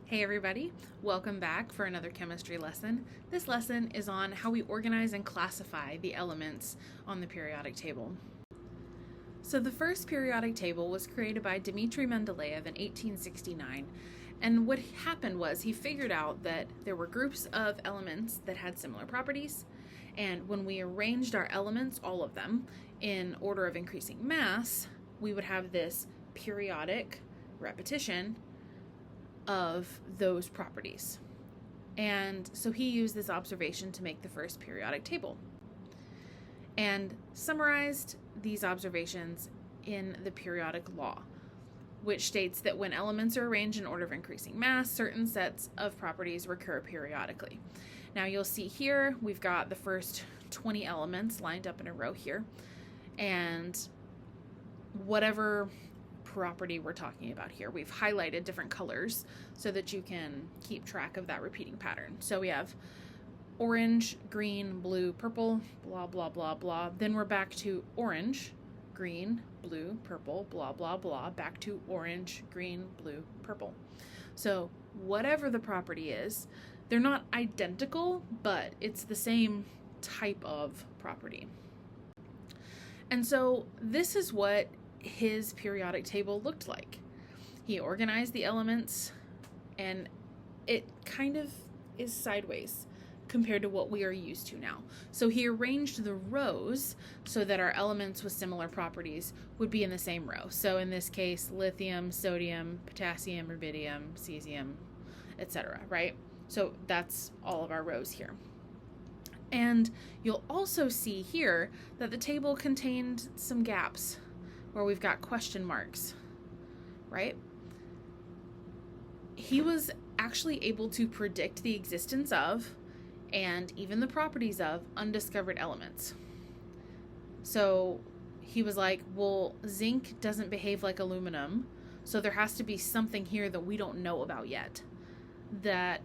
Hey everybody, welcome back for another chemistry lesson. This lesson is on how we organize and classify the elements on the periodic table. So the first periodic table was created by Dmitry Mendeleev in 1869, and what happened was he figured out that there were groups of elements that had similar properties, and when we arranged our elements, all of them, in order of increasing mass, we would have this periodic repetition of those properties. And so he used this observation to make the first periodic table and summarized these observations in the periodic law, which states that when elements are arranged in order of increasing mass, certain sets of properties recur periodically. Now you'll see here we've got the first 20 elements lined up in a row here, and whatever property we're talking about here, we've highlighted different colors so that you can keep track of that repeating pattern. So we have orange, green, blue, purple, blah, blah, blah, blah. Then we're back to orange, green, blue, purple, blah, blah, blah, back to orange, green, blue, purple. So whatever the property is, they're not identical, but it's the same type of property. And so this is what his periodic table looked like. He organized the elements, and it kind of is sideways compared to what we are used to now. So he arranged the rows so that our elements with similar properties would be in the same row. So in this case, lithium, sodium, potassium, rubidium, cesium, etc., right? So that's all of our rows here. And you'll also see here that the table contained some gaps where we've got question marks, right? He was actually able to predict the existence of and even the properties of undiscovered elements. So he was like, well, zinc doesn't behave like aluminum, so there has to be something here that we don't know about yet that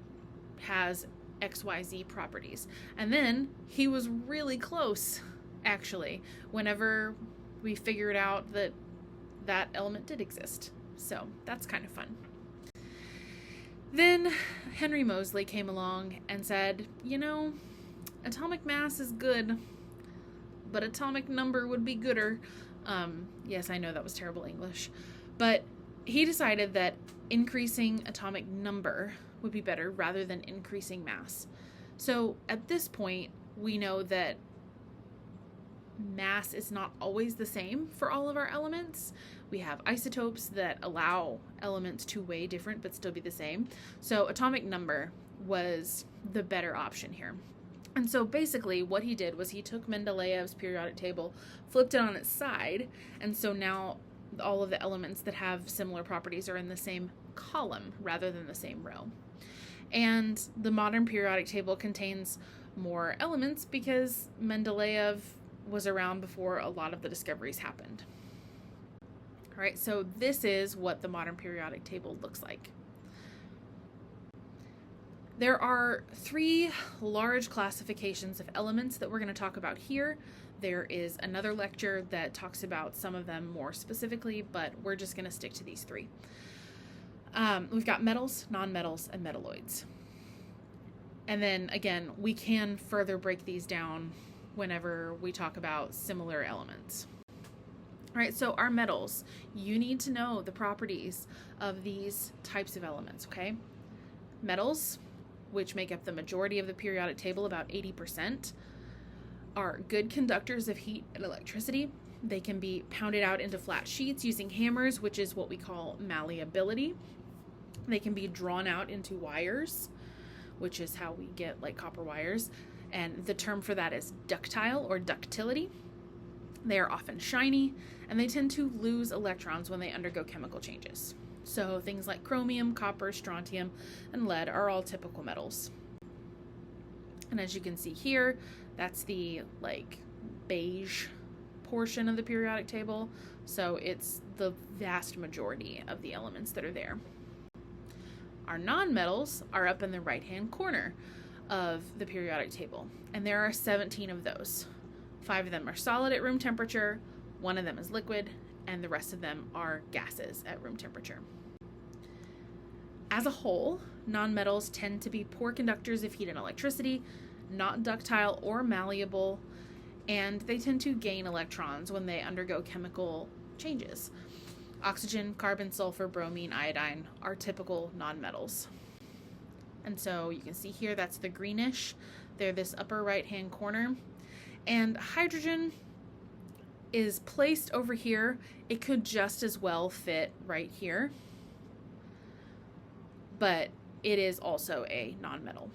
has XYZ properties. And then he was really close, actually, whenever we figured out that that element did exist. So that's kind of fun. Then Henry Moseley came along and said, atomic mass is good, but atomic number would be gooder. Yes, I know that was terrible English, but he decided that increasing atomic number would be better rather than increasing mass. So at this point, we know that mass is not always the same for all of our elements. We have isotopes that allow elements to weigh different but still be the same. So atomic number was the better option here. And so basically what he did was he took Mendeleev's periodic table, flipped it on its side, and so now all of the elements that have similar properties are in the same column rather than the same row. And the modern periodic table contains more elements because Mendeleev was around before a lot of the discoveries happened. All right, so this is what the modern periodic table looks like. There are 3 large classifications of elements that we're going to talk about here. There is another lecture that talks about some of them more specifically, but we're just going to stick to these 3. We've got metals, nonmetals, and metalloids. And then again, we can further break these down whenever we talk about similar elements. All right, so our metals, you need to know the properties of these types of elements, okay? Metals, which make up the majority of the periodic table, about 80%, are good conductors of heat and electricity. They can be pounded out into flat sheets using hammers, which is what we call malleability. They can be drawn out into wires, which is how we get like copper wires. And the term for that is ductile or ductility. They are often shiny, and they tend to lose electrons when they undergo chemical changes. So things like chromium, copper, strontium, and lead are all typical metals. And as you can see here, that's the beige portion of the periodic table. So it's the vast majority of the elements that are there. Our nonmetals are up in the right-hand corner of the periodic table, and there are 17 of those. 5 of them are solid at room temperature, 1 of them is liquid, and the rest of them are gases at room temperature. As a whole, nonmetals tend to be poor conductors of heat and electricity, not ductile or malleable, and they tend to gain electrons when they undergo chemical changes. Oxygen, carbon, sulfur, bromine, iodine are typical nonmetals. And so you can see here, that's the greenish. They're this upper right-hand corner. And hydrogen is placed over here. It could just as well fit right here, but it is also a nonmetal.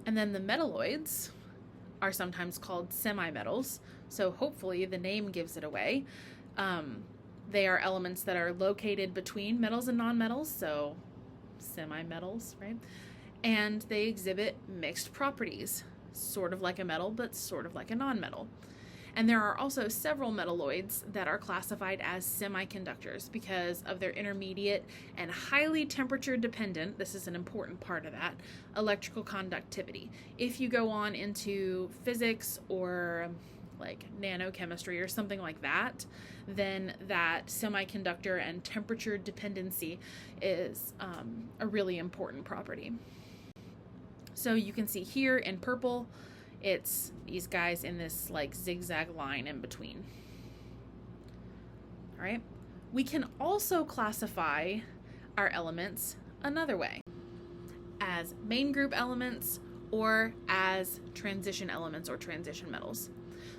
And then the metalloids are sometimes called semimetals, so hopefully the name gives it away. They are elements that are located between metals and nonmetals, so semimetals, right? And they exhibit mixed properties, sort of like a metal, but sort of like a nonmetal. And there are also several metalloids that are classified as semiconductors because of their intermediate and highly temperature dependent, this is an important part of that, electrical conductivity. If you go on into physics or like nanochemistry or something like that, then that semiconductor and temperature dependency is a really important property. So you can see here in purple, it's these guys in this like zigzag line in between. All right. We can also classify our elements another way, as main group elements or as transition elements or transition metals.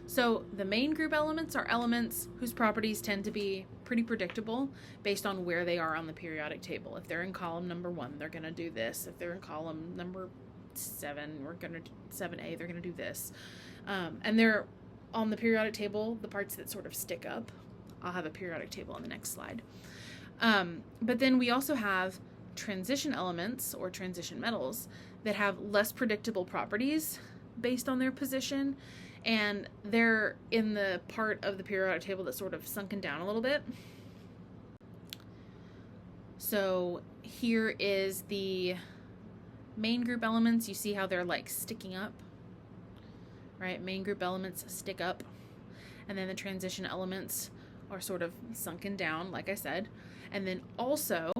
So the main group elements are elements whose properties tend to be pretty predictable based on where they are on the periodic table. If they're in column number 1, they're going to do this. If they're in column number 7, we're going to 7A, they're going to do this. And they're on the periodic table, the parts that sort of stick up. I'll have a periodic table on the next slide. But then we also have transition elements or transition metals that have less predictable properties based on their position, and they're in the part of the periodic table that's sort of sunken down a little bit. So here is the main group elements. You see how they're like sticking up, right? Main group elements stick up, and then the transition elements are sort of sunken down, like I said. And then also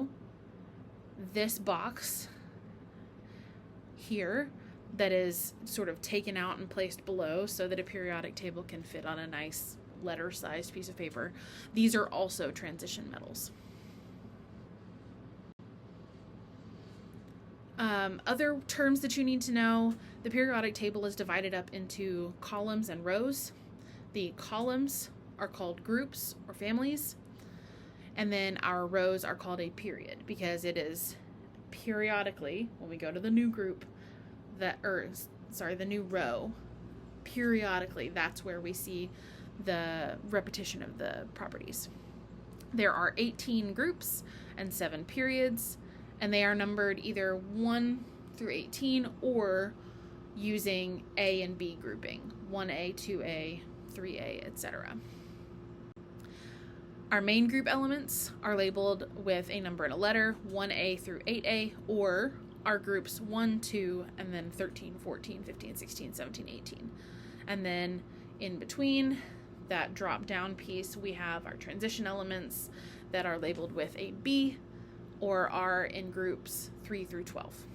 this box here that is sort of taken out and placed below so that a periodic table can fit on a nice letter-sized piece of paper. These are also transition metals. Other terms that you need to know, the periodic table is divided up into columns and rows. The columns are called groups or families, and then our rows are called a period because it is periodically, when we go to the new group, the new row, periodically, that's where we see the repetition of the properties. There are 18 groups and 7 periods, and they are numbered either 1 through 18 or using A and B grouping, 1A, 2A, 3A, etc. Our main group elements are labeled with a number and a letter, 1A through 8A, or our groups 1, 2, and then 13, 14, 15, 16, 17, 18. And then in between that drop down piece, we have our transition elements that are labeled with a B or are in groups 3 through 12.